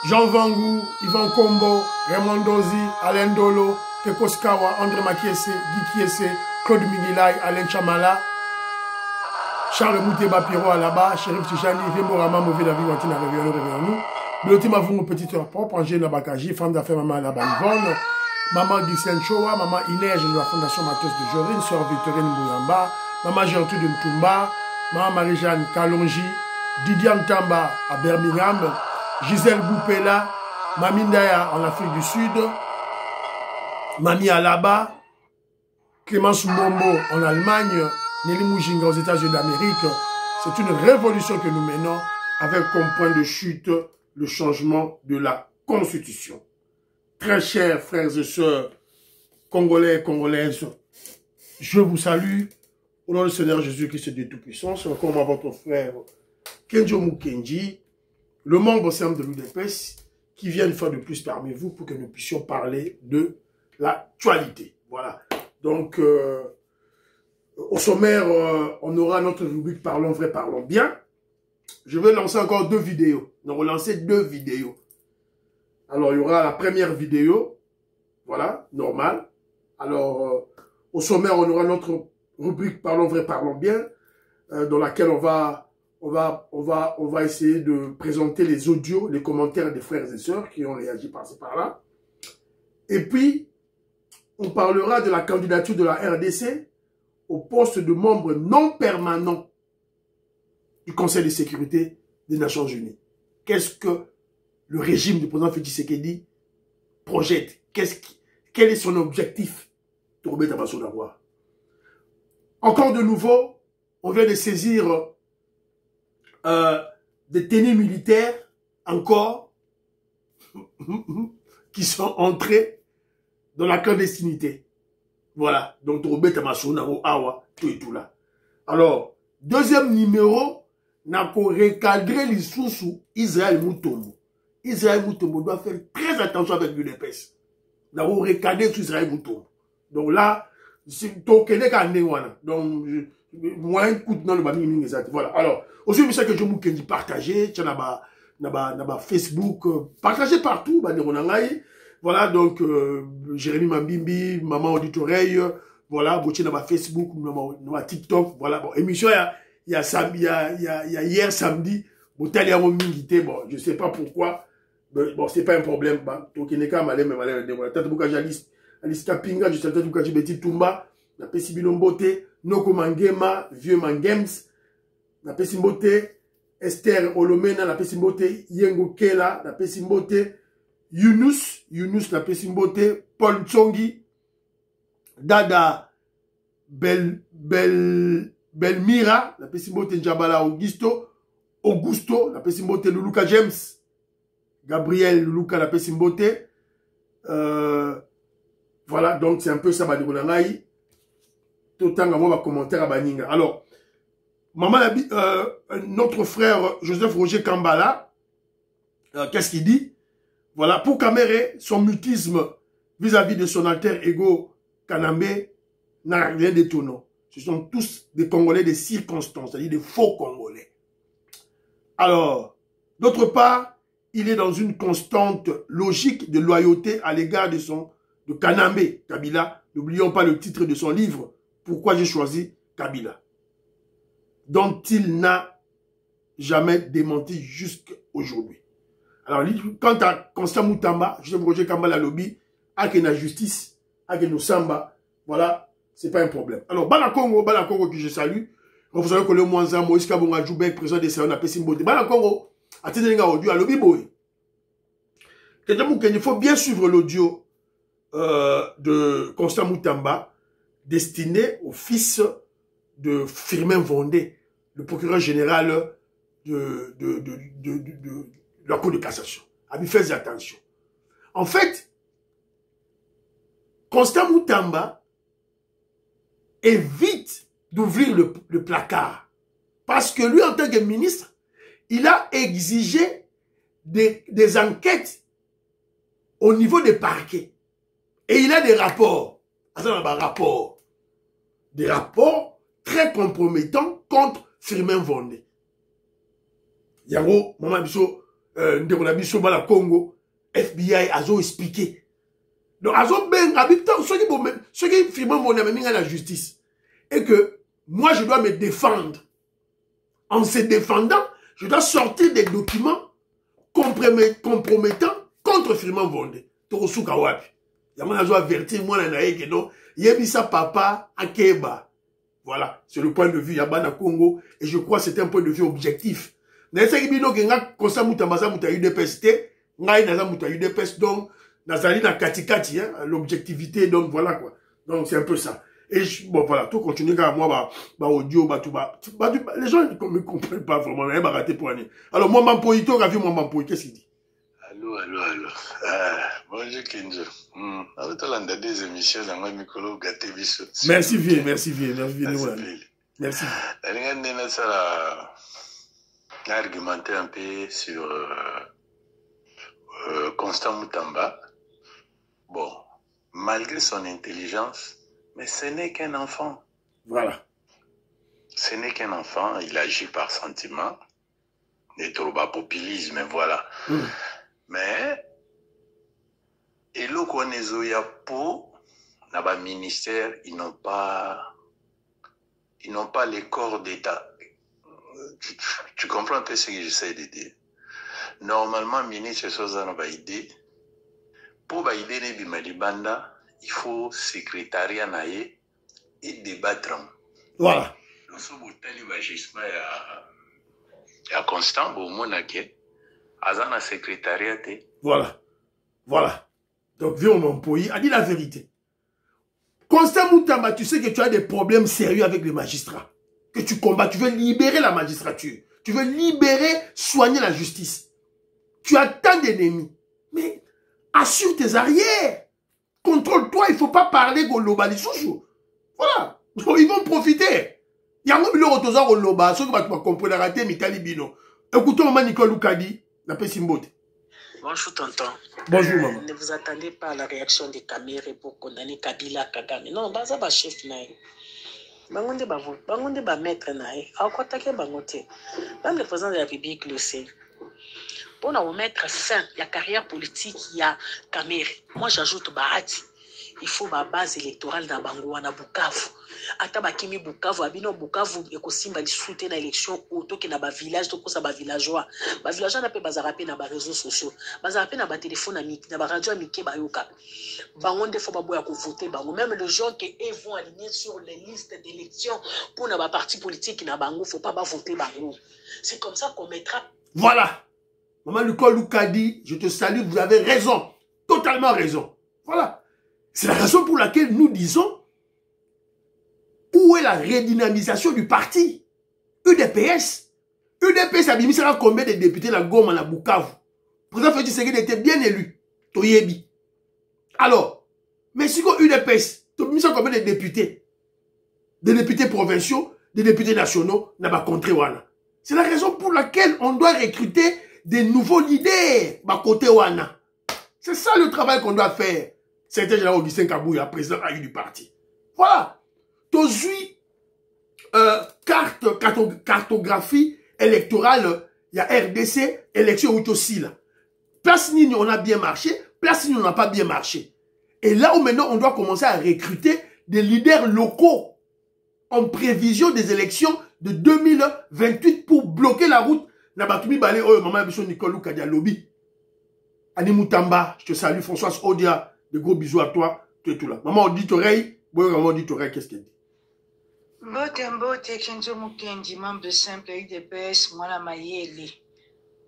Jean Vangou, Yvan Kombo, Raymond Dozi, Alain Dolo, Tekoskawa, André Makiese, Guy Kiese, Claude Miguelay, Alain Chamala, Charles Mouteba Piro là-bas, Chérif Tichani, Vemborama, Mauvais David, Wantina, réveillons-nous. L'ultime avant petite heure propre, Angèle Nabakaji, femme d'affaires Maman Labanivonne, Maman Guysen Choa, Maman Inès de la Fondation Matos de Jorine, Sœur Victorine Mouyamba, Maman Gertrude Mtumba, Maman Marie-Jeanne Kalonji, Didier Ntamba à Birmingham, Gisèle Boupela, Mami Ndaya en Afrique du Sud, Mami Alaba, Clémence Mombo en Allemagne, Nelly Moujinga aux États-Unis d'Amérique. C'est une révolution que nous menons avec comme point de chute le changement de la Constitution. Très chers frères et sœurs, Congolais et Congolaises, je vous salue au nom du Seigneur Jésus-Christ de Tout-Puissant. C'est encore moi, votre frère Kenjo Mukenji, le membre simple de l'UDPS, qui vient une fois de plus parmi vous pour que nous puissions parler de l'actualité. Voilà. Donc, au sommaire, on aura notre rubrique Parlons vrai, parlons bien. Je vais lancer encore 2 vidéos. Nous allons lancer 2 vidéos. Alors, il y aura la première vidéo. Voilà, normal. Alors, au sommaire, on aura notre rubrique Parlons vrai, parlons bien, dans laquelle on va essayer de présenter les audios, les commentaires des frères et sœurs qui ont réagi par-ci par-là. Et puis, on parlera de la candidature de la RDC au poste de membre non permanent du Conseil de sécurité des Nations Unies. Qu'est-ce que le régime du président Félix Tshisekedi projette? Quel est son objectif? Encore de nouveau, on vient de saisir des tenues militaires encore qui sont entrés dans la clandestinité. Voilà. Donc, tout là. Alors, deuxième numéro, nako recadrer les sous Israël Moutombo. Israël Moutombo doit faire très attention avec l'UDPS. Nako recadrer sur Israël Moutombo. Donc là, c'est tokené kandewana. Donc, moi, un coup de nom, voilà. Alors, aussi, je sais que je vous dis partager, tu as Facebook, partager partout, voilà, donc, Jérémy Mambimbi, Maman Auditoreille, voilà, Bouché dans Facebook, dans TikTok, voilà, bon, émission, il y a hier samedi, bon, je sais pas pourquoi, bon, c'est pas un problème, donc, il n'est qu'à m'aller, mais voilà, tant que Alice Kapinga, je sais que j'ai Betty Tumba, na pesi bilombote, Noko Mangema, Vieux Mangems, na pesi mbote, Esther Olomena, na pesi mbote, Yengo Kela, na pesi mbote, Yunus na pesi mbote, Paul Tsongi, Dada Belmira, na pesi mbote, Njabala Augusto, na pesi mbote, Luluka James, Gabriel Luluka, na pesi mbote, voilà, donc c'est un peu ça, Badigonangaï. Tout le temps, on va commentaire à Baninga. Alors, notre frère Joseph Roger Kambala, qu'est-ce qu'il dit? Voilà, pour Kamere, son mutisme vis-à-vis de son alter ego Kanambe n'a rien d'étonnant. Ce sont tous des Congolais de circonstances, c'est-à-dire des faux Congolais. Alors, d'autre part, il est dans une constante logique de loyauté à l'égard de Kanambe, Kabila. N'oublions pas le titre de son livre, Pourquoi j'ai choisi Kabila, dont il n'a jamais démenti jusqu'à aujourd'hui. Alors, quant à Constant Moutamba, je sais que Roger Kambala lobby, avec la justice, avec nos samba, voilà, c'est pas un problème. Alors, Bala Congo que je salue, vous savez que le Mwanza, Moïse Kabonga Djoubek, président des Sénats, Pessimbote, Bala Congo, à Ténéga audio, à lobby boy. Il faut bien suivre l'audio de Constant Moutamba, destiné au fils de Firmin Vondé, le procureur général de la Cour de cassation. Abi, faites attention. En fait, Constant Moutamba évite d'ouvrir le placard. Parce que lui, en tant que ministre, il a exigé des enquêtes au niveau des parquets. Et il a des rapports. Des rapports très compromettants contre Firmin Vondé. Yango, Maman Bisso, ndeko na biso bala Congo, FBI azo expliqué. Donc azo ben habitant ceux qui firment mon ami à la justice et que moi je dois me défendre. En se défendant, je dois sortir des documents compromettants contre Firmin Vondé. Torosuka wapi. Yamana zo avertir moi na que non, yebisa papa akeba. Voilà, c'est le point de vue Yabana Congo et je crois que c'est un point de vue objectif. Mais c'est que bino que nga kosa mutambaza muta UDPS te, nga ina za muta UDPS donc nazali na katikati hein, l'objectivité donc voilà quoi. Donc c'est un peu ça. Et bon voilà, tout continue car moi audio les gens ne me comprennent pas vraiment, mais bah raté pour année. Alors moi Mampoy, tu as vu mon Mampoy, qu'est-ce qu'il dit? Allô. Bonjour Kenjo. Alors tu as des émissions dans le micro gâté biso. Merci vieux. Merci. Argumenter un peu sur Constant Mutamba. Bon, malgré son intelligence, mais ce n'est qu'un enfant. Voilà. Ce n'est qu'un enfant, il agit par sentiment. Et trop bas populisme, voilà. Mais, et le Kouanezoya pour, dans le ministère, ils n'ont pas les corps d'État. Tu comprends un peu ce que j'essaie de dire. Normalement, ministre Sozano va aider. Pour aider les Bimalibanda, il faut secrétariat naïe et débattre. Voilà. Le sous-boutali va justement à Constant, au Monaké, à un secrétariat. Voilà. Donc, vieux Mampoy a dit la vérité. Constant Moutamba, tu sais que tu as des problèmes sérieux avec les magistrats. Que tu combats, tu veux libérer la magistrature. Tu veux libérer, soigner la justice. Tu as tant d'ennemis. Mais assure tes arrières. Contrôle-toi, il ne faut pas parler au loba les chouchous. Voilà. Ils vont profiter. Il y a un peu de retour au loba. Ceux qui vont comprendre la raté, Mitali Bino. Écoutons maman Nicole Loukadi, la paix Simbote. Bonjour tonton. Bonjour maman. Ne vous attendez pas à la réaction des caméras pour condamner Kabila Kagame. Non, baza ba chef naï. Bangonde ba maître naï. Akwatake bangote. Même le président de la République le sait. Pour nous mettre fin à la carrière politique, il y a Kamere. Moi, j'ajoute Bahati. Il faut ma base électorale dans Bangoua, dans Bukavu. Ataba Kimi Bukavu, Abino Bukavu, et que Simba soutient l'élection auto qui n'a pas village, tout ça va villageois. Ba villageois n'a pas bazarapé dans les réseaux sociaux. Bazarapé dans les téléphones, dans les radios, Miki Bayoka. Bangonde faut pas boire pour voter. Même les gens qui vont aligner sur les listes d'élections pour nos partis politiques qui n'a Bango, faut pas voter Bango. C'est comme ça qu'on mettra. Voilà. Maman Nicole Loukadi, je te salue, vous avez raison. Totalement raison. Voilà. C'est la raison pour laquelle nous disons où est la redynamisation du parti UDPS. UDPS a mis ça combien de députés la Goma la Bukavu. Le président Félix Tshisekedi était bien élu. Toyebi. Alors, mais si quoi UDPS, tu as mis ça combien de députés? Des députés provinciaux, des députés nationaux, n'a pas contré Wana. C'est la raison pour laquelle on doit recruter des nouveaux leaders, côté Wana. C'est ça le travail qu'on doit faire. C'était général Augustin Kabouya, président du parti. Voilà. Tozui, cartographie électorale, il y a RDC, élection ou aussi là. Place Nini, on a bien marché, place Nini, on n'a pas bien marché. Et là où maintenant, on doit commencer à recruter des leaders locaux en prévision des élections de 2028 pour bloquer la route. Nabatumi Balé, oh, maman, Nicole Loukadi Lobby. Annie Moutamba, je te salue, Françoise Odia. De gros bisous à toi, tu es tout là. Maman auditoreille, maman auditoreille, qu'est-ce qu'elle dit? Mbote, Kenzo Mukendi, membre simple UDPS, Mwana Mayele.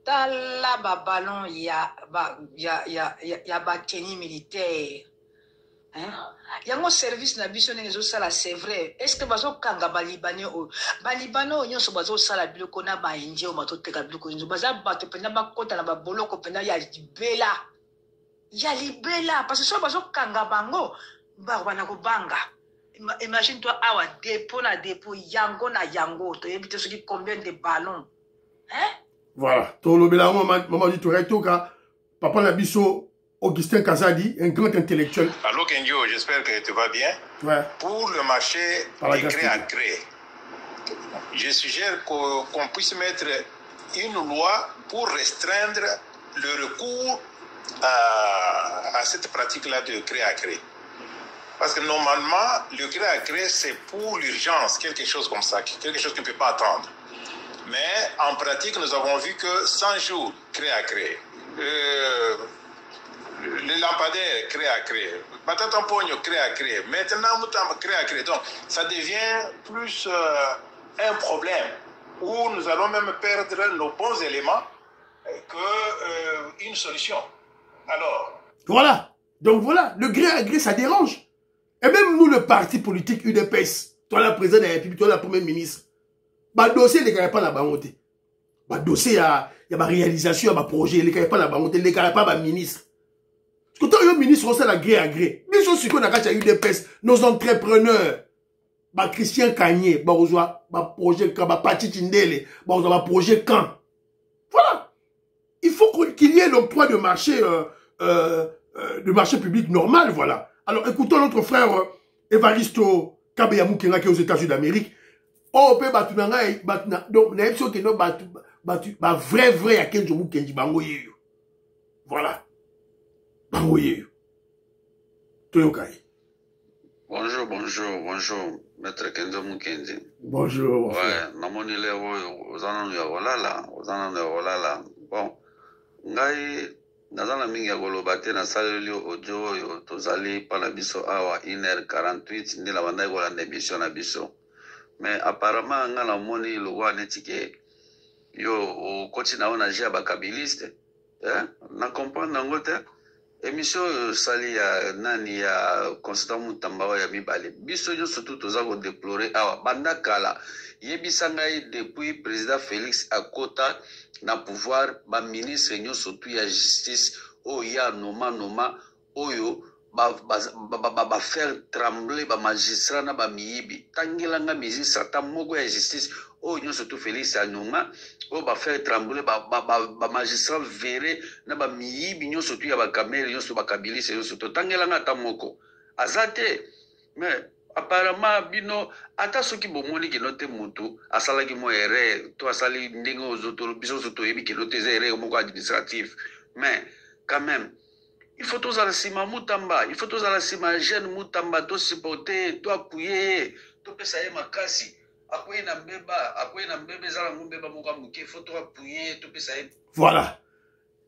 Tala ba ballon, ya ba tenue militaire. Yango service na biso ngezo sala, c'est vrai. Est-ce que bazo kanga balibane o balibano nyonso bazo sala biloko na ba indie o mato teka biloko nzo baza bato pena ba kota na ba boloko pena ya libela. Ya libela parce que so bazo kanga bango ba bana ko banga. Imagine toi awa dépôt na dépôt yango na yango to yebite ce qui combien de ballons. Voilà. To lobela maman dit to retoka papa na biso Augustin Kazadi, un grand intellectuel. Allô Kenjo, j'espère que tu vas bien. Ouais. Pour le marché de gré à gré, je suggère qu'on puisse mettre une loi pour restreindre le recours à cette pratique-là de créer à créer. Parce que normalement, le créer à créer, c'est pour l'urgence, quelque chose comme ça, quelque chose qui ne peut pas attendre. Mais en pratique, nous avons vu que 100 jours créer à créer. Les lampadaires créent à créer, Batata Pogno crée à créer, maintenant Moutamba crée à créer. Donc ça devient plus un problème où nous allons même perdre nos bons éléments qu'une solution. Alors. Voilà. Donc voilà, le gré à gré, ça dérange. Et même nous, le parti politique UDPS, toi la présidente de la République, toi la première ministre, bah dossier, les gars, pas la banque. Bah dossier, il y a ma réalisation, il y a ma projet, les gars, pas la banque, les gars, pas ma ministre. Parce que toi, le ministre, on sait la gré à gré. Mais je suis qu'on a gâché UDPS, nos entrepreneurs, bah Christian Kanye, bah on voit, bah projet, bah Pati Tindele, bah on voit, bah projet quand. Voilà. Il faut qu'il y ait l'octroi de marché, public normal, voilà. Alors, écoutons notre frère Evaristo Kabeyamou qui est aux États-Unis d'Amérique. Oh, pe batunanga, donc, n'a pas que non batu, bah vrai, à quel jour Kenji bangoye. Voilà. Bangoye. Toyokai. Bonjour, maître Kenzo Mukendi. Bonjour. Ouais, namoni leo ozana ya olala. Bon, ngai nazana mingi ya koloba te na saleli audio oyo tozali pana biso awa 1h48 nde na bandai kolanda émission na biso. Mais apparemment nga namoni lokwa neti ke yo okoti na ona jia bakabiliste. Na comprendre nango te. Émission sali ya nani ya Constant Mutamba ya mibale. Biso yo surtout toza ko déplorer awa banda kala. Yebisa ngai depuis président Félix Akota na pouvoir ba ministre nyo surtout ya justice o ya noma oyo ba faire trembler ba magistrat na ba miyibi. Tangela nga magistrat ta moko ya justice o nyo surtout Félix Anonga o ba faire trembler ba magistrat verre na ba miyibi nyo surtout ya ba kamere nyo surtout ba kabilise nyo surtout tangela nga ta moko azate. Mais apparemment bino ata soki bomoni ke note mutu asalaki mo erreur to asali ndenge ozoto biso soto yebi ke note erreur moko administratif. Mais quand même il faut tous la sima Mutamba, il faut tous la sima jeune Mutamba to supporter to appuyer to pesa ye makasi akoye na mbeba zala mbeba moko muke faut to appuyer to pesa ye. Voilà.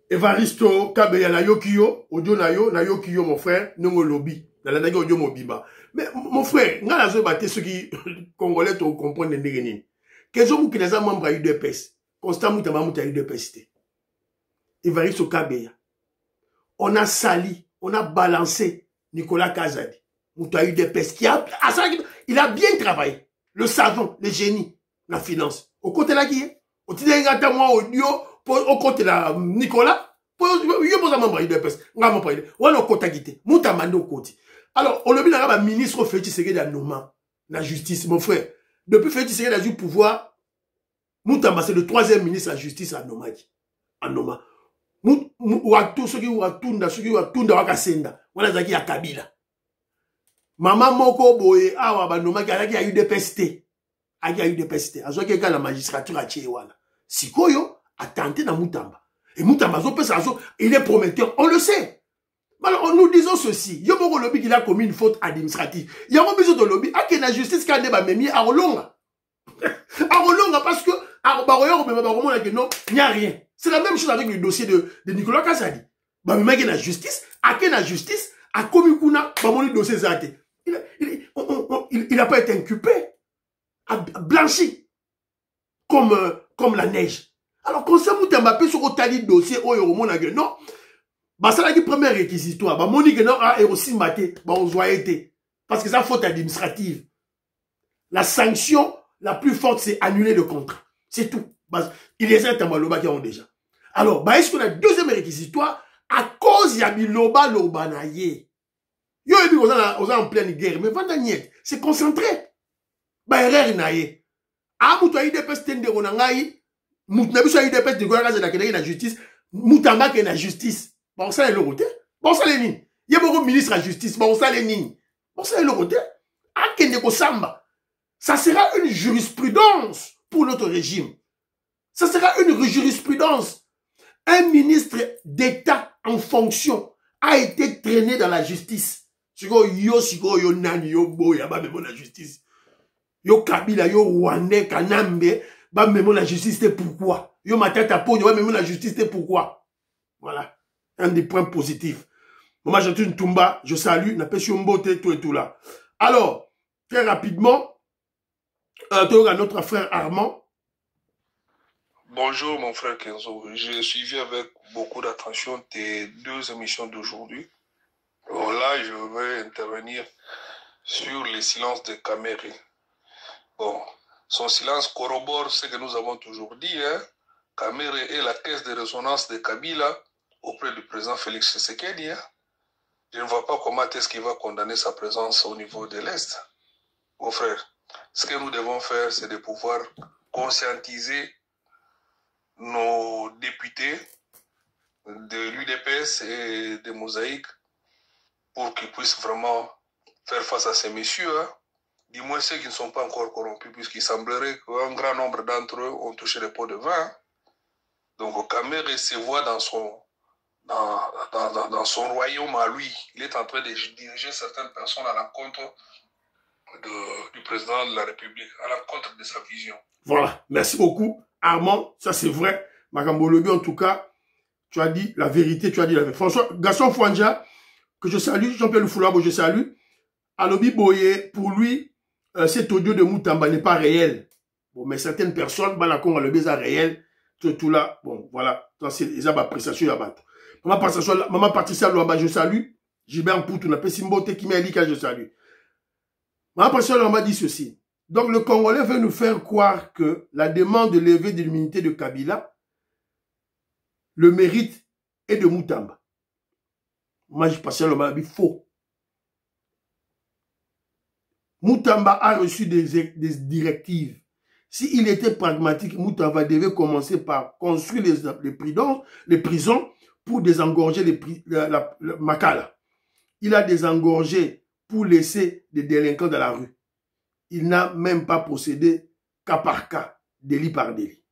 Evaristo Kabeya na yokiyo audio na yokiyo mon frère nongo lobby na la ndenge audio mobimba. Mais mon frère, nga la zo baté ceux qui congolais to comprendre ndenge nini. Kezo mu kineza membre ya UDPS. Constant Mutamba muta UDPS. Evaristo Kabeya. On a sali, on a balancé Nicolas Kazadi. Muta UDPS qui a il a bien travaillé. Le savant, le génie, la finance. Au côté là qui est, au côté là moi audio au côté là Nicolas yo posa membre ya UDPS. Nga membre ya. Wala au côté gité. Mutamba ndo côté. Alors, on le dit là, ministre Félix Tshisekedi à Noma, la justice, mon frère. Depuis Félix Tshisekedi a eu le pouvoir, Moutamba, c'est le 3e ministre de la justice à Noma. À Noma. Ouatou, ceux qui Ouatunda, Wakasenda, voilà, Zaki ya Kabila. Maman Moko Boye, Awa, Noma, qui a eu des pestés. A eu des pestés. A ce que la magistrature a tué, voilà. Sikoyo a tenté dans Moutamba. Et Moutamba, il est prometteur, on le sait. Alors, nous disons ceci. Il y a un lobby qui a commis une faute administrative. Il y a un besoin de lobby. Ah, qu'il y a la justice qui a débat, mais mis à Rolonga. À Rolonga, parce que, à Baroyo, il n'y a rien. C'est la même chose avec le dossier de Nicolas Kazadi. Bah, mais il y a la justice. À qui la justice, à Komikuna, bah, mon dossier Zate. Il n'a pas été inculpé. Blanchi. Comme la neige. Alors, quand ça, vous m'appelez sur le dossier, non. Bah, ça, la première réquisitoire. Bah, Monique, non, et aussi maté. Bah, on doit été. Parce que ça, faute administrative. La sanction la plus forte, c'est annuler le contrat. C'est tout. Bah, il y a certains Maloba qui ont déjà. Alors, bah, est-ce qu'on a deuxième réquisitoire à cause de Biloba Lobanaye? Yo, et puis, on est en pleine guerre. Mais Vandaniet, c'est concentré. Bah, erreur naye. Ah, Moutoua IDPS tende ronangaï. Moutnabiso IDPS de Gouaraz de la justice. Moutamba qui est la justice. Bon, ça, le roté. Bon, ça, les lignes. Il y a beaucoup de ministres à la justice. Bon, ça, les lignes. Bon, ça, le roté. Akendeko Samba. Ça sera une jurisprudence pour notre régime. Ça sera une jurisprudence. Un ministre d'État en fonction a été traîné dans la justice. Yo nani yo boya ba même la justice. Yo Kabila yo Rwandais Kanambe ba même la justice c'est pourquoi. Yo Matata Ponyo ba même la justice c'est pourquoi. Voilà, un des points positifs. Moi j'ai une Tumba, je salue, n'a pas sur Mbote tout et tout là. Alors, très rapidement, notre frère Armand. Bonjour mon frère Kenzo, j'ai suivi avec beaucoup d'attention tes 2 émissions d'aujourd'hui. Alors là, je vais intervenir sur le silence de Kamere. Bon, son silence corrobore ce que nous avons toujours dit. Hein. Kamere est la caisse de résonance de Kabila auprès du président Félix Tshisekedi. Hein. Je ne vois pas comment est-ce qu'il va condamner sa présence au niveau de l'Est. Mon frère, ce que nous devons faire, c'est de pouvoir conscientiser nos députés de l'UDPS et de Mosaïque pour qu'ils puissent vraiment faire face à ces messieurs, hein. Du moins ceux qui ne sont pas encore corrompus, puisqu'il semblerait qu'un grand nombre d'entre eux ont touché les pots de vin. Donc Kamere se voit dans son royaume à lui. Il est en train de diriger certaines personnes à l'encontre du président de la République, à l'encontre de sa vision. Voilà, merci beaucoup. Armand, ça c'est vrai. Magambolobi, en tout cas, tu as dit la vérité, tu as dit la vérité. François, Gaston Fouandja, que je salue, Jean-Pierre Lufulabo, je salue. Alobi Boye, pour lui, cet audio de Moutamba n'est pas réel. Bon, mais certaines personnes, Banakon, le baiser réel, tout là, bon, voilà. C'est les appréciations à battre. Maman Patricia Loamba, je salue. Gilbert Poutou, n'a pas Simbote qui m'a dit que je salue. Maman Patricia Loamba dit ceci. Donc, le Congolais veut nous faire croire que la demande de levée de l'immunité de Kabila, le mérite est de Moutamba. Moi, je passe le mal, faux. Moutamba a reçu des directives. S'il était pragmatique, Moutamba devait commencer par construire les prisons pour désengorger Makala. Il a désengorgé pour laisser des délinquants dans la rue. Il n'a même pas procédé cas par cas, délit par délit.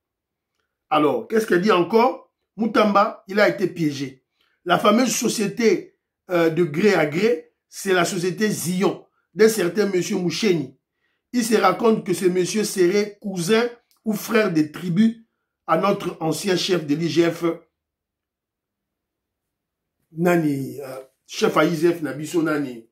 Alors, qu'est-ce qu'elle dit encore? Moutamba, il a été piégé. La fameuse société de gré à gré, c'est la société Zion, d'un certain monsieur Moucheni. Il se raconte que ce monsieur serait cousin ou frère des tribus à notre ancien chef de l'IGF, Nani, chef à IGF, Nabiso Nani.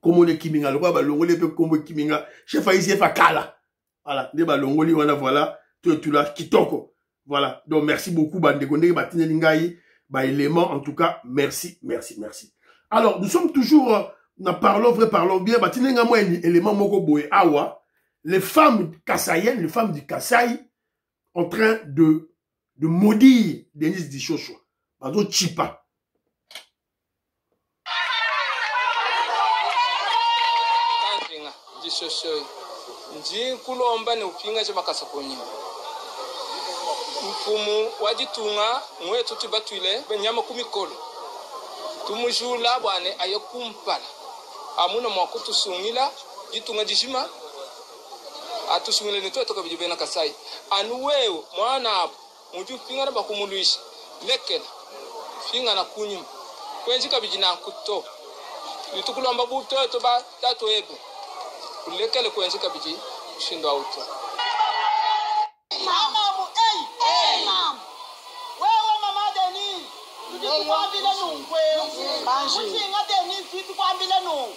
Comment les Kiminga, le roi, l'ongolé peut comme Kiminga, chef à IGF à Kala. Voilà, débat l'ongolé, voilà, tout là, Kitoko. Voilà, donc merci beaucoup, Bandegonde, Batine Lingaï, élément, en tout cas, merci, merci, merci. Alors, nous sommes toujours, nous parlons vrai, parlons bien, Batine Lingaï, élément Moko Boé Awa, les femmes kassaïennes, les femmes du Kassai, en train de maudire Denis Dichocho. Bazo Chipa. Nji kulomba ni upinga cha makasa konyima. Mfumu wajitunga mwetu tibatwile benyama kumikolo. Tumujula bwane ayokumpala. Amuna mwakutusungila jitunga jishima. Atusungile nitwe toka bijibena Kasai. Anu wewe mwana hapo muju pinga na bakumuluisha. Lekela. Pinga na kunyima. Kwenzi kabijina kuto. Nitukulomba buto to ba dato ebe. Lekele kwenzi kabiji shindo auto. Mama hey mama. Wewe mama Deni. Tukwambile nungwe. Usinga Deni tukwambile nungwe.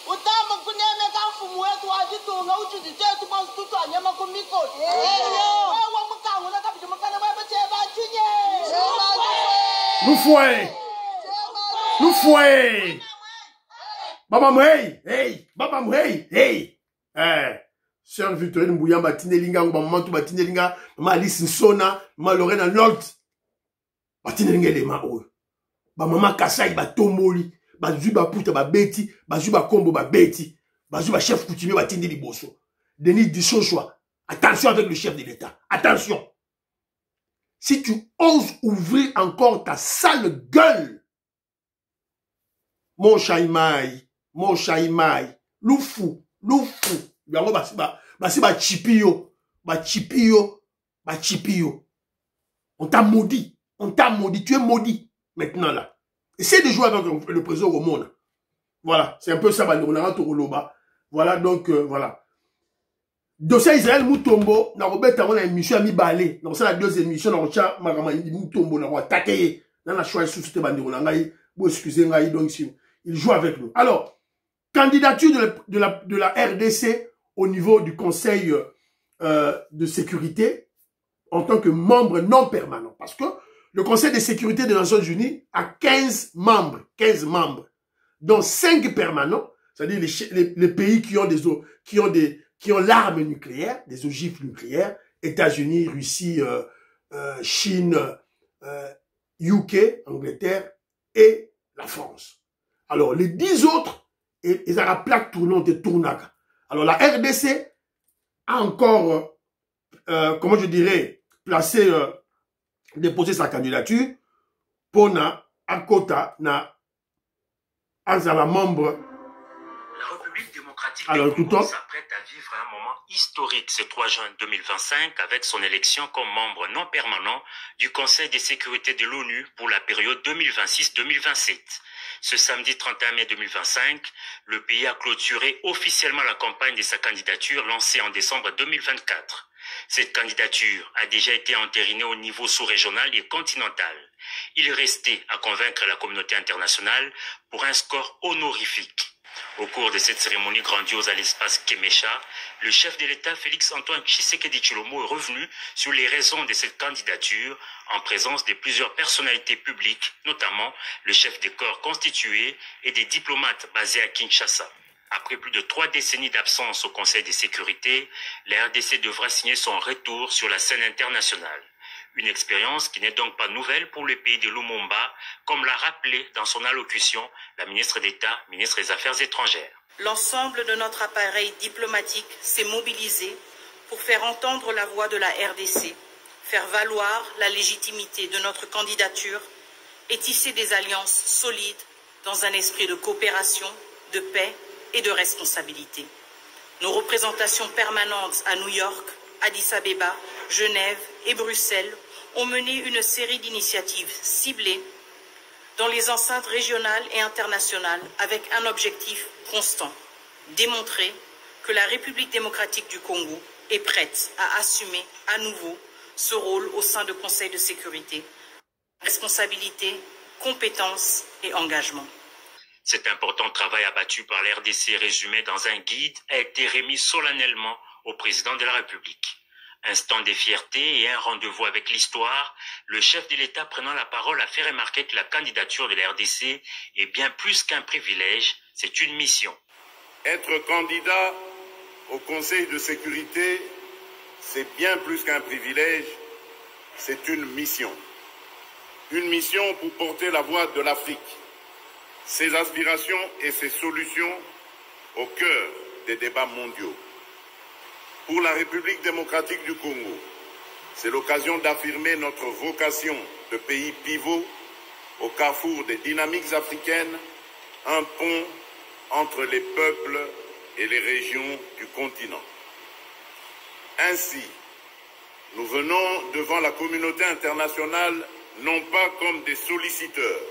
Utamba kuneme kamfumu wetu wajitunga uchudite tubantu anyama kumiko. Wewe mukangu na kabiji mukana wewe cheba chinye. Nous fouet. Baba Moué, hey, Baba Moué, hey. Sœur Victorine Mbouya, Batinelinga, maman tout Batinelinga, maman Alice Nsona, maman Lorena Lolt. Batinelinga les mains. Maman Kassai, Batomboli, Bazuba Pouta, Babeti, Bazuba Kombo, Babeti, Bazuba chef coutumier, Batinde Liboso. Denis Dichochoa. Attention avec le chef de l'État. Attention. Si tu oses ouvrir encore ta sale gueule, mon Chaïmaï, Loufou, Yango basiba chipio, bah Chipio. On t'a maudit. On t'a maudit. Tu es maudit maintenant là. Essaye de jouer avec le président au monde. Voilà. C'est un peu ça, voilà, donc, voilà. Dossier Israël Moutombo, na Robert Tamon a une émission à mi-balé. Donc, c'est la deuxième émission, na Rocha Magama Moutombo, na attaqué. Dans la choix sous cette bande vous excusez, donc il joue avec nous. Alors, candidature de la RDC au niveau du Conseil de sécurité en tant que membre non permanent. Parce que le Conseil de sécurité des Nations Unies a 15 membres, dont 5 permanents, c'est-à-dire les pays qui ont l'arme nucléaire, des ogives nucléaires, États-Unis, Russie, Chine, UK, Angleterre et la France. Alors, les 10 autres, ils ont la plaque tournante de Tournaga. Alors, la RDC a encore, comment je dirais, déposé sa candidature pour à quota, à la membre. La République démocratique du Congo s'apprête à vivre un moment historique ce 3 juin 2025 avec son élection comme membre non permanent du Conseil de sécurité de l'ONU pour la période 2026-2027. Ce samedi 31 mai 2025, le pays a clôturé officiellement la campagne de sa candidature lancée en décembre 2024. Cette candidature a déjà été entérinée au niveau sous-régional et continental. Il restait à convaincre la communauté internationale pour un score honorifique. Au cours de cette cérémonie grandiose à l'espace Kemesha, le chef de l'État Félix-Antoine Tshisekedi Tshilombo est revenu sur les raisons de cette candidature en présence de plusieurs personnalités publiques, notamment le chef des corps constitués et des diplomates basés à Kinshasa. Après plus de 3 décennies d'absence au Conseil de sécurité, la RDC devra signer son retour sur la scène internationale. Une expérience qui n'est donc pas nouvelle pour le pays de Lumumba, comme l'a rappelé dans son allocution la ministre d'État, ministre des Affaires étrangères. L'ensemble de notre appareil diplomatique s'est mobilisé pour faire entendre la voix de la RDC, faire valoir la légitimité de notre candidature et tisser des alliances solides dans un esprit de coopération, de paix et de responsabilité. Nos représentations permanentes à New York, Addis Abeba, Genève et Bruxelles ont mené une série d'initiatives ciblées dans les enceintes régionales et internationales avec un objectif constant, démontrer que la République démocratique du Congo est prête à assumer à nouveau ce rôle au sein du Conseil de sécurité, responsabilité, compétence et engagement. Cet important travail abattu par la RDC résumé dans un guide a été remis solennellement au président de la République. Instant de fierté et un rendez-vous avec l'histoire, le chef de l'État prenant la parole a fait remarquer que la candidature de la RDC est bien plus qu'un privilège, c'est une mission. Être candidat au Conseil de sécurité, c'est bien plus qu'un privilège, c'est une mission. Une mission pour porter la voix de l'Afrique, ses aspirations et ses solutions au cœur des débats mondiaux. Pour la République démocratique du Congo, c'est l'occasion d'affirmer notre vocation de pays pivot au carrefour des dynamiques africaines, un pont entre les peuples et les régions du continent. Ainsi, nous venons devant la communauté internationale non pas comme des solliciteurs,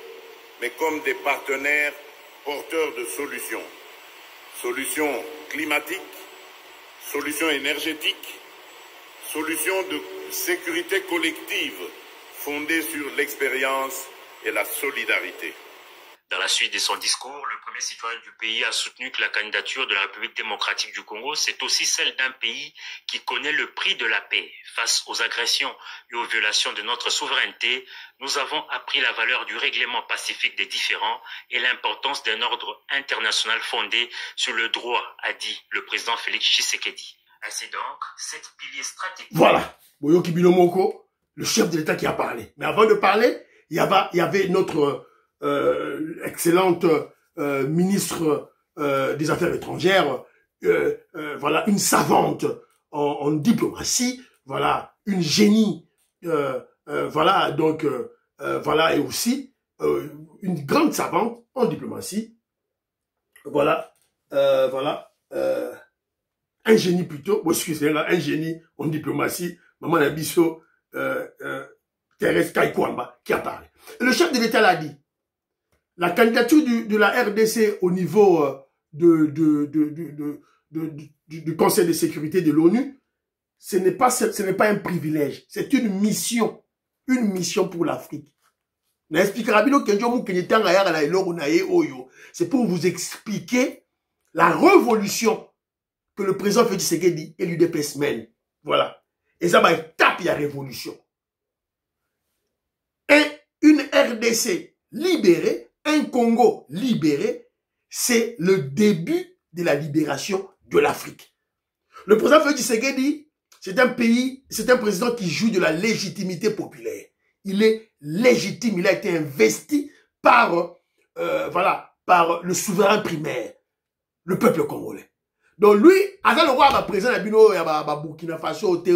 mais comme des partenaires porteurs de solutions. Solutions climatiques, solutions énergétiques, solutions de sécurité collective fondées sur l'expérience et la solidarité. Dans la suite de son discours, le premier citoyen du pays a soutenu que la candidature de la République démocratique du Congo, c'est aussi celle d'un pays qui connaît le prix de la paix. Face aux agressions et aux violations de notre souveraineté, nous avons appris la valeur du règlement pacifique des différends et l'importance d'un ordre international fondé sur le droit, a dit le président Félix Tshisekedi. Ainsi donc, 7 piliers stratégiques. Voilà, Boyoki Bilomoko, le chef de l'État qui a parlé. Mais avant de parler, il y avait notre excellente ministre des Affaires étrangères, voilà, une savante en diplomatie, voilà, une génie, voilà, donc, voilà, et aussi une grande savante en diplomatie, voilà, voilà, un génie plutôt, bon, excusez-moi, un génie en diplomatie, maman Nabiso, Thérèse Kaikwamba, qui a parlé. Et le chef de l'État l'a dit. La candidature de la RDC au niveau du Conseil de sécurité de l'ONU, ce n'est pas un privilège, c'est une mission pour l'Afrique. C'est pour vous expliquer la révolution que le président Félix Tshisekedi et l'UDPS mènent. Voilà. Et ça va étape, il y a révolution. Et une RDC libérée, un Congo libéré, c'est le début de la libération de l'Afrique. Le président Félix Tshisekedi, c'est un président qui joue de la légitimité populaire. Il est légitime, il a été investi par le souverain primaire, le peuple congolais. Donc lui, avant le roi président Nabino, il y a Burkina Faso, il y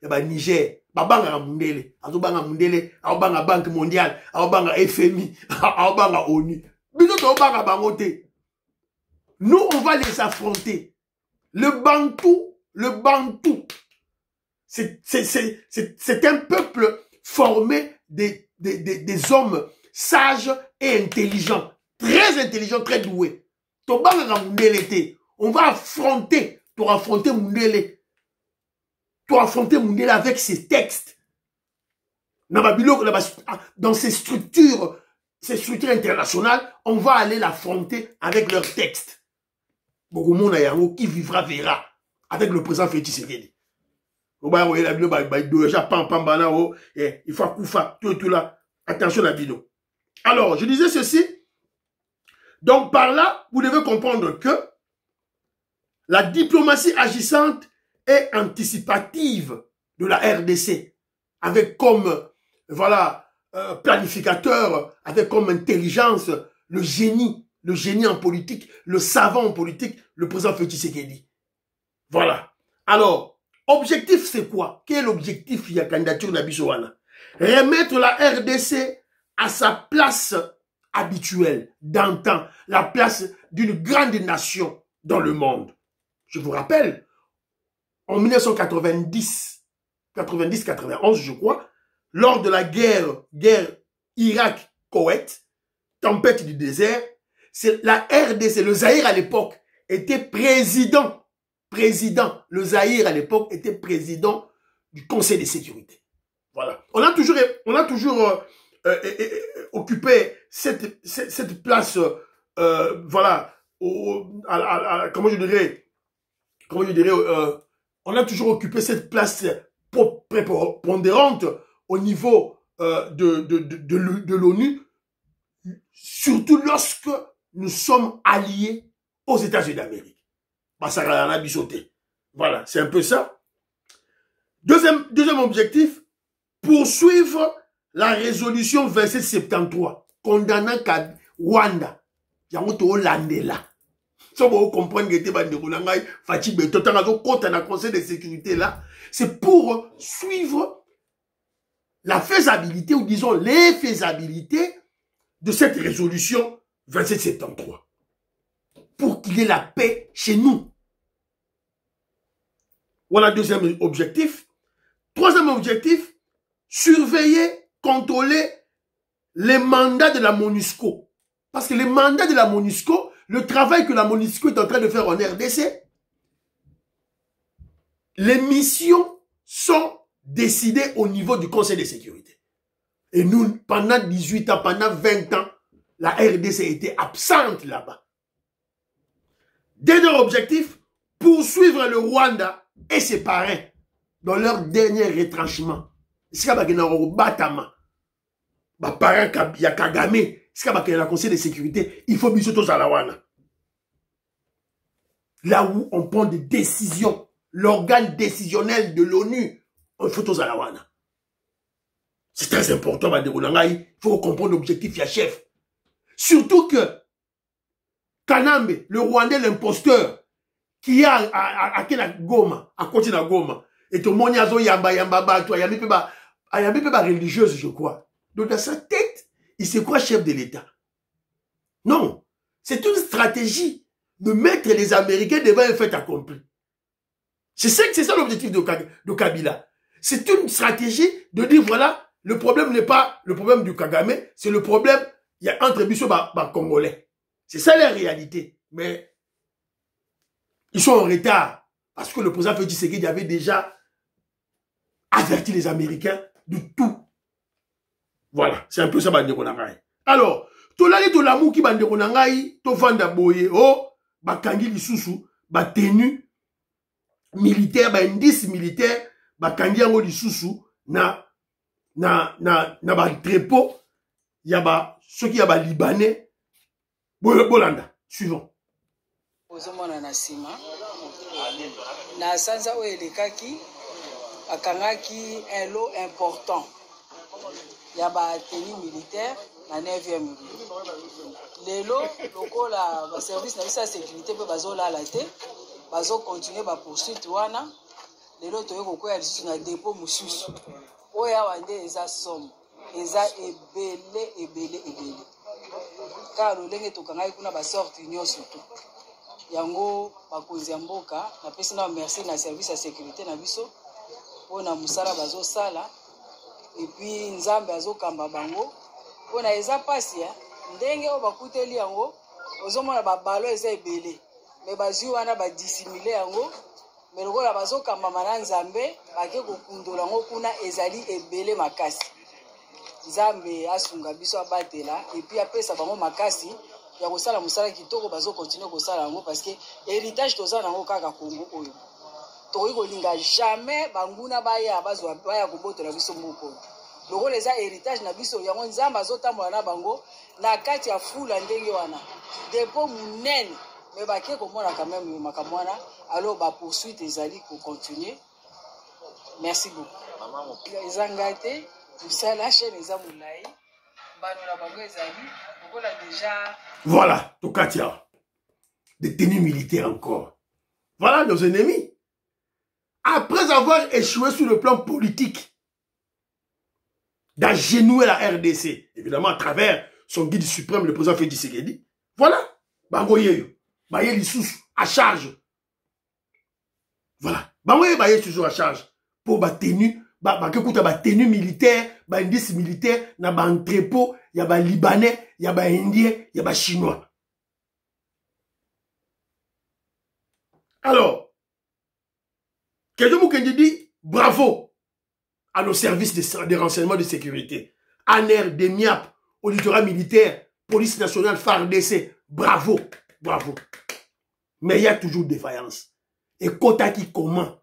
a Niger, Banga Mundele, Azobanga Mundele, Abanga Banque mondiale, Abanga FMI, Abanga ONU. Bino to Banga Bangote. Nous, on va les affronter. Le Bantou, c'est un peuple formé des hommes sages et intelligents, très doués. To Banga Mundele. On va affronter Mundele. Pour affronter Mundele avec ses textes. Dans ces structures internationales, on va aller l'affronter avec leurs textes. Bogoumona Yango, qui vivra verra avec le président Félix Tshisekedi. Il faut Koufa, tout là. Attention à Bino. Alors, je disais ceci. Donc, par là, vous devez comprendre que la diplomatie agissante et anticipative de la RDC, avec comme, planificateur, avec comme intelligence, le génie en politique, le savant en politique, le président Félix Tshisekedi. Voilà. Alors, objectif c'est quoi? Quel est l'objectif de la candidature d'Abissoana? Remettre la RDC à sa place habituelle, d'antan, la place d'une grande nation dans le monde. Je vous rappelle, en 1990-91, je crois, lors de la guerre Irak-Koweït, tempête du désert, c'est la RDC, le Zaïre à l'époque, était président. Le Zaïre à l'époque était président du Conseil de sécurité. Voilà. On a toujours occupé cette place, comment je dirais, on a toujours occupé cette place prépondérante au niveau de l'ONU, surtout lorsque nous sommes alliés aux États-Unis d'Amérique. Voilà, c'est un peu ça. Deuxième objectif, poursuivre la résolution 2773 condamnant Rwanda. Ça vous comprendre que Conseil de sécurité là, c'est pour suivre la faisabilité, ou disons les faisabilités de cette résolution 2773. Pour qu'il y ait la paix chez nous. Voilà, deuxième objectif. Troisième objectif, surveiller, contrôler les mandats de la MONUSCO. Parce que les mandats de la MONUSCO, le travail que la MONUSCO est en train de faire en RDC, les missions sont décidées au niveau du Conseil de sécurité. Et nous, pendant 18 ans, pendant 20 ans, la RDC était absente là-bas. Dernier objectif, poursuivre le Rwanda et ses parrains dans leur dernier retranchement. C'est comme parents ya Kagame, c'est comme le Conseil de sécurité, il faut biso tous à la wana. Là où on prend des décisions, l'organe décisionnel de l'ONU, il faut tous à la wana. C'est très important, il faut comprendre l'objectif, il y a chef. Surtout que Kanambe, le Rwandais, l'imposteur, qui a à Goma, à côté de Goma, et tout le monde a religieuse, je crois. Donc dans sa tête, il se croit chef de l'État. Non, c'est une stratégie de mettre les Américains devant un fait accompli. C'est ça l'objectif de Kabila. C'est une stratégie de dire, voilà, le problème n'est pas le problème du Kagame, c'est le problème, il y a entre biso Congolais. C'est ça la réalité. Mais ils sont en retard. Parce que le président Félix Tshisekedi avait déjà averti les Américains de tout. Voilà, c'est un peu ça, Bandeko Nangai. Alors, tolali to l'amour qui Bandeko Nangai, to vanda boye, oh, bakangi lisusu, tenu militaire, indice militaire, bakangi yango lisusu, na trepo, yaba, ceux qui yaba libanais, bolanda, suivant. Ozomona na sima, na sanza oyo elekaki, akangaki un lot important. Il y a des tenue militaire na 9e. Les lots, le service de la sécurité peut la bazo continuer ba poursuite wana. Les lots toyo ko ya sur na dépôt mususu. Oya wande eza somme, eza ebele. Car le lenge to kanga kuna ba sorte union surtout. Yango bakonzi ya mboka na pesi na merci na service de sécurité na biso pona musala bazo sala. Et puis nzambe azokamba bango pona eza pasi ya ndenge o bakuteli yango ozomona ba balo eza ebele mais bazwi wana ba dissimuler yango mais lokola bazokamba mana nzambe bake kokundola yango kuna ezali ebele makasi nzambe asunga biso abatela et puis apesa bango makasi ya kosala musala kitoko bazo continuer kosala yango parce que héritage toza nango kaka Congo oyo tokoki kolinga jamais banguna baya bazwa baya kobotola biso moko lokola eza héritage na biso yango nzambe azotambola na bango na kati ya fula ndenge wana dépôt munene mais bake komona quand même makambo wana alors ba poursuite ezali ko continuer. Merci beaucoup. Eza ngate musala chaîne eza mulai bano na bango ezali lokola déjà voilà tokatia des tenues militaires encore. Voilà nos ennemis. Après avoir échoué sur le plan politique, d'agenouer la RDC, évidemment à travers son guide suprême, le président Félix Tshisekedi, voilà, Bangoye, Baye Lissous, à charge. Voilà, Bangoye Baye toujours à charge. Pour ba tenue, tenue militaire, ba indice militaire, na ba entrepôt, y a ba Libanais, y a ba Indien, y a ba Chinois. Alors, Kedjo Mukendi dit bravo à nos services de renseignement de sécurité. ANER, DEMIAP, auditorat militaire, police nationale, FARDC. Bravo, bravo. Mais il y a toujours défaillance. Et Kotaki comment?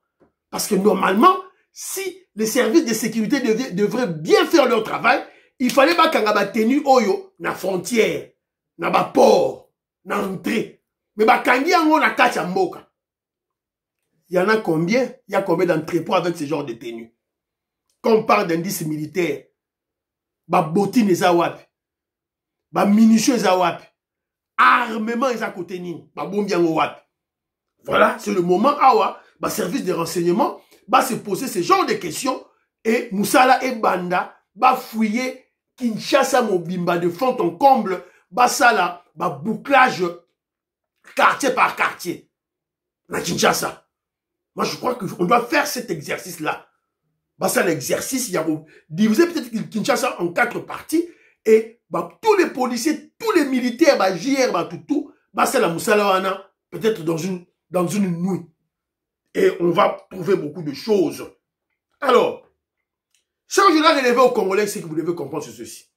Parce que normalement, si les services de sécurité devraient bien faire leur travail, il fallait pas qu'on ait tenu oyo na frontière, na ba port, na entrée. Mais ba kangi ango na kacha mboka. Il y en a combien? Il y a combien d'entrepôts avec ce genre de tenues? Quand on parle d'indices militaires, ba bottines eza wapi, ba munitions eza wapi, armement eza côté nini, ba bombi yango wapi. Voilà, c'est le moment awa, ba service de renseignement, ba se poser ce genre de questions et Moussala et Banda, ba fouiller Kinshasa Mobimba de fond en comble, ba sala, ba bouclage quartier par quartier. Na Kinshasa. Moi, je crois qu'on doit faire cet exercice-là. Bah, ça, l'exercice, il y a divisé peut-être Kinshasa en 4 parties. Et bah, tous les policiers, tous les militaires, bah, JR, bah, tout, bah, c'est la Moussalawana, peut-être dans une nuit. Et on va trouver beaucoup de choses. Alors, ce que je dois relever aux Congolais, c'est que vous devez comprendre ceci.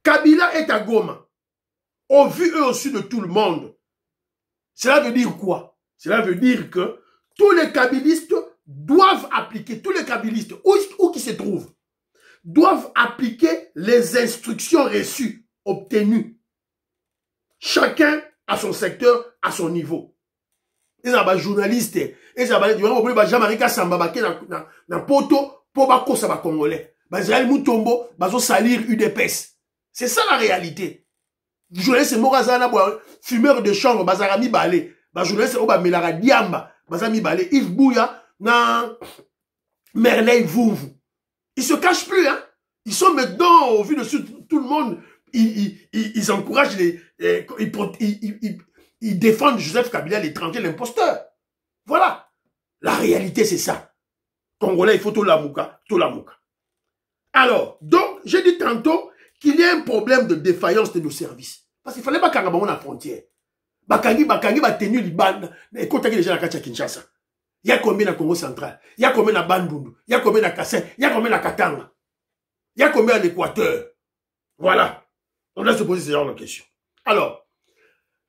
Kabila est à Goma. Au vu eux aussi de tout le monde. Cela veut dire quoi? Cela veut dire que tous les kabilistes doivent appliquer, tous les kabilistes, où qui se trouvent, doivent appliquer les instructions reçues, obtenues. Chacun à son secteur, à son niveau. Ils ont des journalistes, ils ont des Jean-Marie Samba na poto pour bakosa ba Congolais. Israël Moutombo, bazo salir UDPS. C'est ça la réalité. Journaliste Morazana, fumeur de chambre, bazarami balé. Journaliste Oba Melara Diamba. Bazami Balé, Yves Bouya, na Merley Vouv. Ils se cachent plus, hein. Ils sont maintenant, au vu de tout le monde, ils encouragent ils défendent Joseph Kabila, l'étranger, l'imposteur. Voilà. La réalité, c'est ça. Congolais, il faut tout l'amouka. Alors, donc, j'ai dit tantôt qu'il y a un problème de défaillance de nos services. Parce qu'il fallait pas qu'on ait la frontière. Bakangi, tenu Liban, et quand les gens à Kinshasa. Il y a combien à Congo central? Il y a combien à Bandundu? Il y a combien à Kassai? Il y a combien à Katanga? Il y a combien à l'Équateur? Voilà. On doit se poser ce genre de questions. Alors,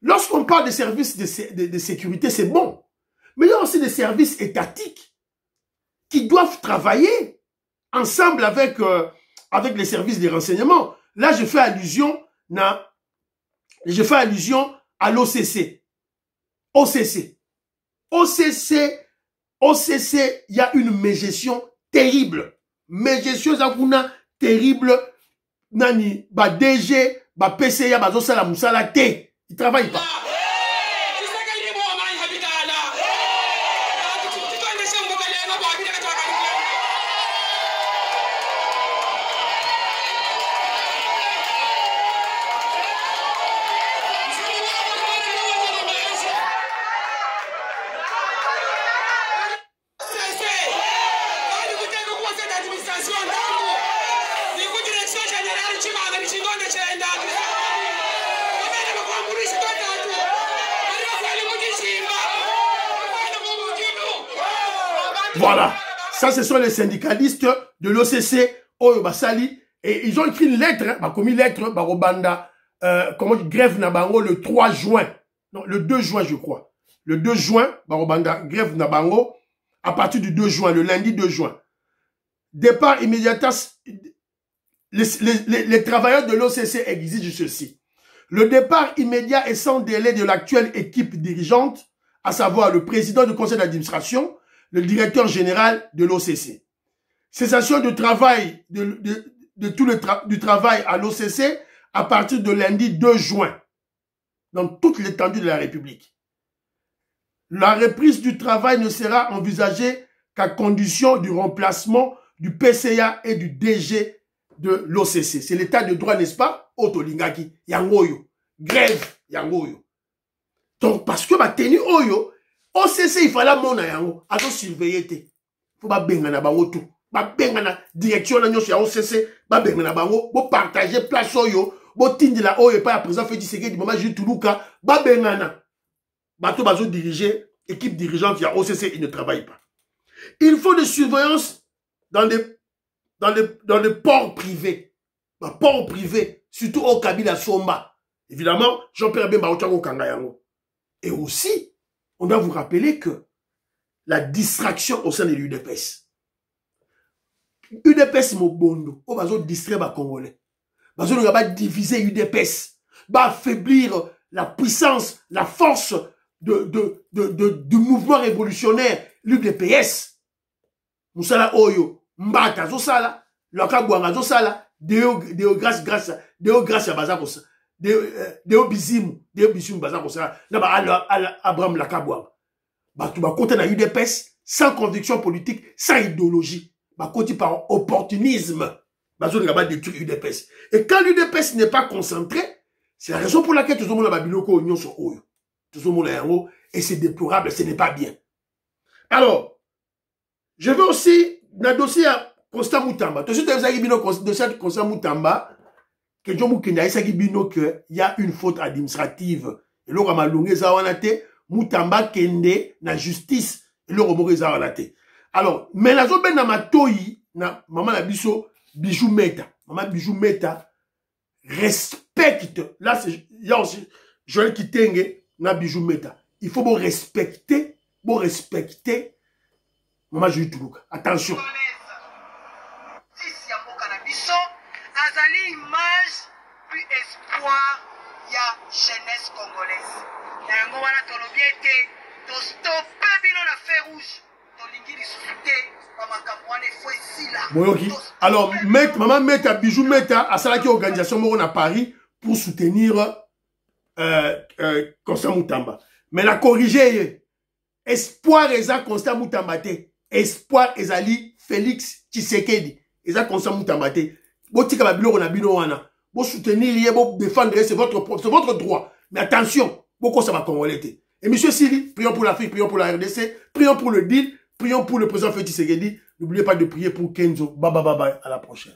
lorsqu'on parle des services de sécurité, c'est bon. Mais il y a aussi des services étatiques qui doivent travailler ensemble avec les services de renseignement. Là, je fais allusion à l'OCC. OCC, il y a une mégestion terrible. Mégestion, terrible. Nani, ba DG, ba PCA, ba Zosala Moussala, T. Ils travaillent pas. Voilà, ça ce sont les syndicalistes de l'OCC, Oyo Basali, et ils ont écrit une lettre, commis lettre, Barobanda, grève Nabango le 3 juin, non, le 2 juin je crois, le 2 juin, Barobanda, grève Nabango, à partir du 2 juin, le lundi 2 juin. Départ immédiat, les travailleurs de l'OCC exigent ceci. Le départ immédiat et sans délai de l'actuelle équipe dirigeante, à savoir le président du conseil d'administration, le directeur général de l'OCC. Cessation de travail du travail à l'OCC à partir de lundi 2 juin dans toute l'étendue de la République. La reprise du travail ne sera envisagée qu'à condition du remplacement du PCA et du DG de l'OCC. C'est l'état de droit, n'est-ce pas? Otolingaki, Yangoyo. Grève, Yangoyo. Donc, parce que ma tenue Oyo, OCC, il fallait mon yango, à nous surveiller. Il faut pas bengana bango tout. Ba bengana direction na nyos ya OCC, ba bengana bango, bo partager place Oyo, bo tindi la Oyo pas à présent fait disséquer du moment Jules Toulouka, ba bengana. Bateau bazo diriger, équipe dirigeante ya OCC, il ne travaille pas. Il faut des surveillances dans les ports privés. Bah, ports privés, surtout au Kabila Somba. Évidemment, Jean-Pierre Bemba Ochango Kangayango. Et aussi, on doit vous rappeler que la distraction au sein de l'UDPS. UDPS Mobondo, on va distraire les Congolais. On va diviser l'UDPS. On va affaiblir la puissance, la force du mouvement révolutionnaire, l'UDPS. Moussala Oyo, Mbata Zosala, Lokabouanga Zosala, Deo grâce à Bazakosa. Deo Bizimu Bazakosa, Abraham Lakabouanga. Tu vas compter dans l'UDPS sans conviction politique, sans idéologie. Tu vas compter par opportunisme. Tu vas détruire l'UDPS. Et quand l'UDPS n'est pas concentré, c'est la raison pour laquelle tout le monde a Babiloko Union sur Oyo. Tout le monde est en haut et c'est déplorable, ce n'est pas bien. Alors, je veux aussi, dans le dossier à Constant Moutamba, tout de suite, vous avez dit dossier Constant Moutamba, que John Moukenda, il y a une faute administrative. Et là, on a Moutamba Kende, na justice, et là, on a alors, mais la zone na matoyi, na maman la biso, bijou meta. Maman bijou meta, respecte. Là, il y a aussi Joël Kitenge, na bijou meta. Il faut respecter, maman Julie Toulouka. Attention. Azali image puis espoir ya jeunesse congolaise. Na yango wana tolobi ete to stopper bino na feu rouge. Tolingi lisuite ba makambo wana efo esila. Boyoki. Alors, maman Meta Bijou Meta a salaki organisation moko na Paris pour soutenir Constant Moutamba. Mais la corriger espoir eza Constant Moutamba te. Espoir ezali Félix Tshisekedi. Eza Constant Moutamba te. Botika ba biloko na bino wana. Bo soutenir lié, bo défendre, c'est votre droit. Mais attention, beaucoup ça va congolais. Et monsieur Sili, prions pour l'Afrique, prions pour la RDC, prions pour le deal, prions pour le président Félix Tshisekedi. N'oubliez pas de prier pour Kenzo. Baba baba, à la prochaine.